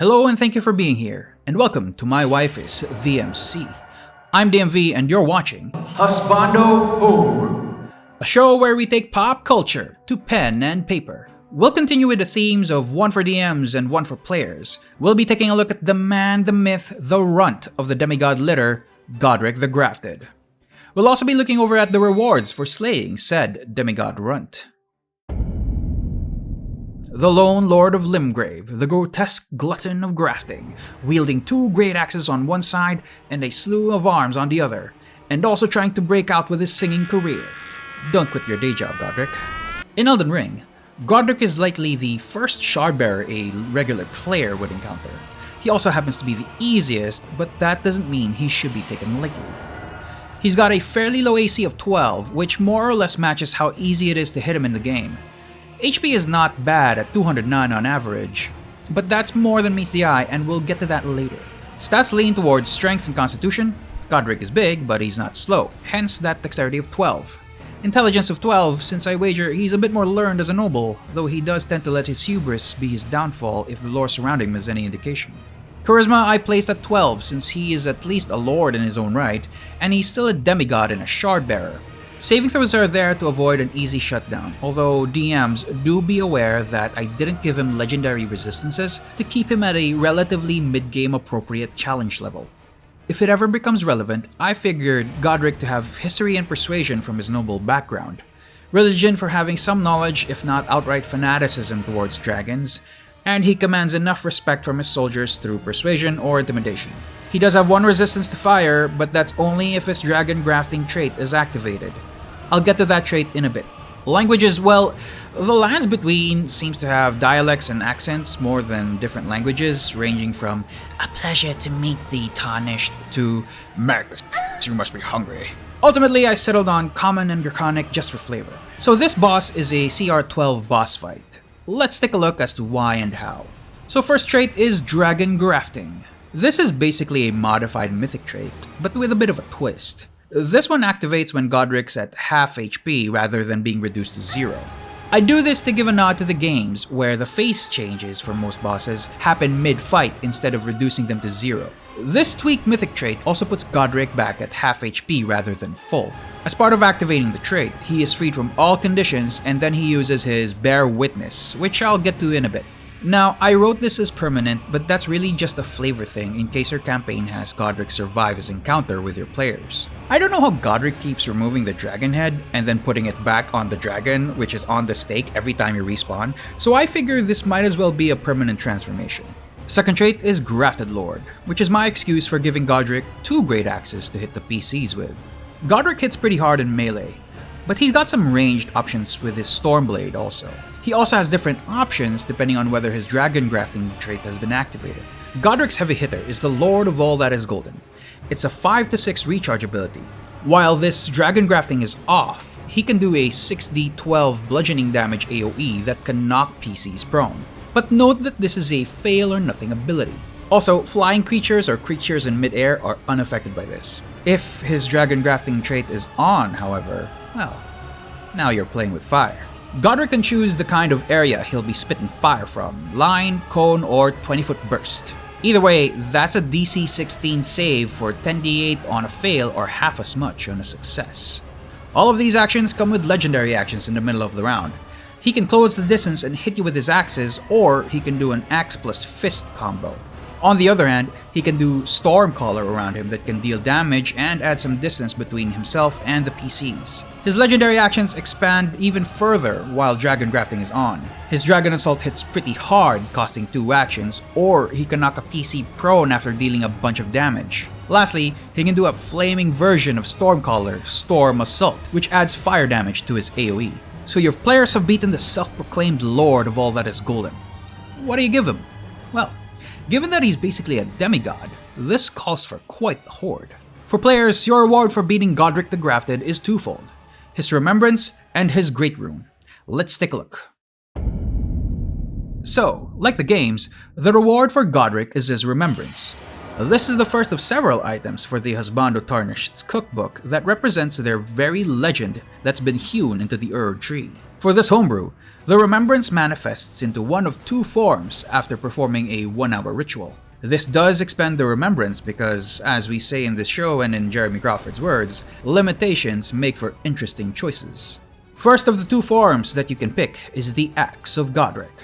Hello and thank you for being here, and welcome to My Wife is VMC. I'm DMV and you're watching Husbando Homebrew, a show where we take pop culture to pen and paper. We'll continue with the themes of one for DMs and one for players. We'll be taking a look at the man, the myth, the runt of the demigod litter, Godrick the Grafted. We'll also be looking over at the rewards for slaying said demigod runt. The lone lord of Limgrave, the grotesque glutton of grafting, wielding two great axes on one side and a slew of arms on the other, and also trying to break out with his singing career. Don't quit your day job, Godrick. In Elden Ring, Godrick is likely the first shardbearer a regular player would encounter. He also happens to be the easiest, but that doesn't mean he should be taken lightly. He's got a fairly low AC of 12, which more or less matches how easy it is to hit him in the game. HP is not bad at 209 on average, but that's more than meets the eye and we'll get to that later. Stats lean towards strength and constitution. Godrick is big, but he's not slow, hence that dexterity of 12. Intelligence of 12, since I wager he's a bit more learned as a noble, though he does tend to let his hubris be his downfall if the lore surrounding him is any indication. Charisma I placed at 12 since he is at least a lord in his own right, and he's still a demigod and a shardbearer. Saving throws are there to avoid an easy shutdown, although DMs do be aware that I didn't give him legendary resistances to keep him at a relatively mid-game appropriate challenge level. If it ever becomes relevant, I figured Godrick to have history and persuasion from his noble background, religion for having some knowledge if not outright fanaticism towards dragons, and he commands enough respect from his soldiers through persuasion or intimidation. He does have one resistance to fire, but that's only if his dragon grafting trait is activated. I'll get to that trait in a bit. Languages, well, the lands between seems to have dialects and accents more than different languages, ranging from "a pleasure to meet thee, tarnished" to "Marcus, you must be hungry." Ultimately, I settled on common and draconic just for flavor. So this boss is a CR12 boss fight. Let's take a look as to why and how. So first trait is dragon grafting. This is basically a modified mythic trait, but with a bit of a twist. This one activates when Godrick's at half HP rather than being reduced to 0. I do this to give a nod to the games, where the face changes for most bosses happen mid-fight instead of reducing them to 0. This tweaked mythic trait also puts Godrick back at half HP rather than full. As part of activating the trait, he is freed from all conditions and then he uses his Bear Witness, which I'll get to in a bit. Now, I wrote this as permanent, but that's really just a flavor thing in case your campaign has Godrick survive his encounter with your players. I don't know how Godrick keeps removing the dragon head and then putting it back on the dragon, which is on the stake every time you respawn, so I figure this might as well be a permanent transformation. Second trait is Grafted Lord, which is my excuse for giving Godrick two great axes to hit the PCs with. Godrick hits pretty hard in melee, but he's got some ranged options with his Stormblade also. He also has different options depending on whether his dragon grafting trait has been activated. Godrick's heavy hitter is the lord of all that is golden. It's a 5 to 6 recharge ability. While this dragon grafting is off, he can do a 6d12 bludgeoning damage AoE that can knock PCs prone. But note that this is a fail or nothing ability. Also, flying creatures or creatures in midair are unaffected by this. If his dragon grafting trait is on, however, well, now you're playing with fire. Godrick can choose the kind of area he'll be spitting fire from, line, cone, or 20-foot burst. Either way, that's a DC 16 save for 10d8 on a fail or half as much on a success. All of these actions come with legendary actions in the middle of the round. He can close the distance and hit you with his axes, or he can do an axe plus fist combo. On the other hand, he can do Stormcaller around him that can deal damage and add some distance between himself and the PCs. His legendary actions expand even further while Dragon Grafting is on. His Dragon Assault hits pretty hard, costing 2 actions, or he can knock a PC prone after dealing a bunch of damage. Lastly, he can do a flaming version of Stormcaller, Storm Assault, which adds fire damage to his AoE. So your players have beaten the self-proclaimed lord of all that is golden. What do you give him? Well, given that he's basically a demigod, this calls for quite the horde. For players, your reward for beating Godrick the Grafted is twofold: his remembrance and his great rune. Let's take a look. So, like the games, the reward for Godrick is his remembrance. This is the first of several items for the Husbando Tarnished's cookbook that represents their very legend that's been hewn into the tree. For this homebrew, The remembrance manifests into one of two forms after performing a 1-hour ritual. This does expend the remembrance because, as we say in this show and in Jeremy Crawford's words, limitations make for interesting choices. First of the two forms that you can pick is the Axe of Godrick.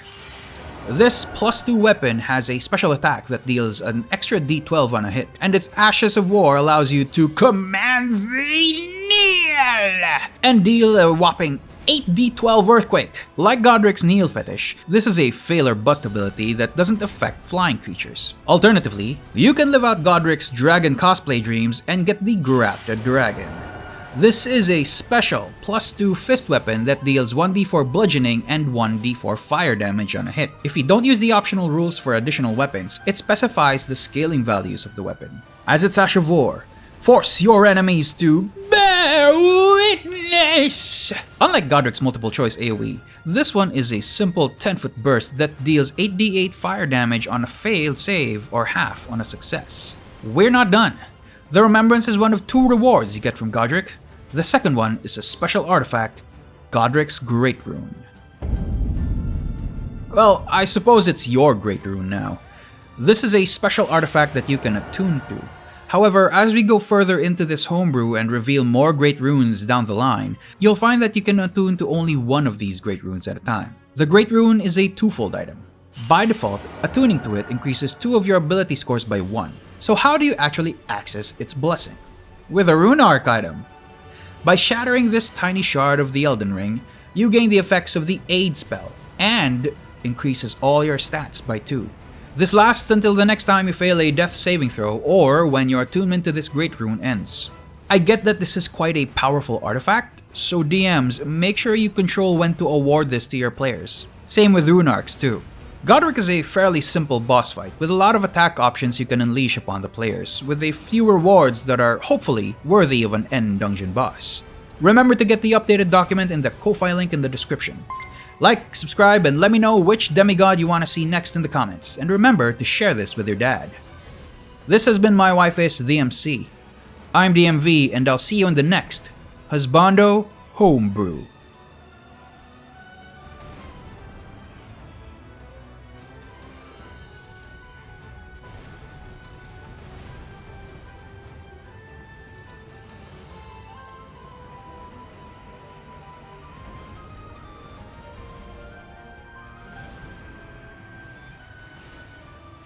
This +2 weapon has a special attack that deals an extra d12 on a hit, and its Ashes of War allows you to command the kneel and deal a whopping 8d12 earthquake. Like Godrick's kneel fetish, this is a fail or bust ability that doesn't affect flying creatures. Alternatively, you can live out Godrick's dragon cosplay dreams and get the Grafted Dragon. This is a special +2 fist weapon that deals 1d4 bludgeoning and 1d4 fire damage on a hit. If you don't use the optional rules for additional weapons, it specifies the scaling values of the weapon. As its Ash of War, force your enemies to bear witness! Unlike Godrick's multiple choice AoE, this one is a simple 10-foot burst that deals 8d8 fire damage on a failed save or half on a success. We're not done. The remembrance is one of two rewards you get from Godrick. The second one is a special artifact, Godrick's Great Rune. Well, I suppose it's your Great Rune now. This is a special artifact that you can attune to. However, as we go further into this homebrew and reveal more Great Runes down the line, you'll find that you can attune to only one of these Great Runes at a time. The Great Rune is a twofold item. By default, attuning to it increases 2 of your ability scores by 1. So how do you actually access its blessing? With a Rune Arc item. By shattering this tiny shard of the Elden Ring, you gain the effects of the Aid spell, and increases all your stats by 2. This lasts until the next time you fail a death saving throw or when your attunement to this Great Rune ends. I get that this is quite a powerful artifact, so DMs, make sure you control when to award this to your players. Same with Rune Arcs too. Godrick is a fairly simple boss fight with a lot of attack options you can unleash upon the players, with a few rewards that are hopefully worthy of an end dungeon boss. Remember to get the updated document in the Ko-Fi link in the description. Like, subscribe, and let me know which demigod you want to see next in the comments, and remember to share this with your dad. This has been My Wife is the MC. I'm DMV, and I'll see you in the next Husbando Homebrew.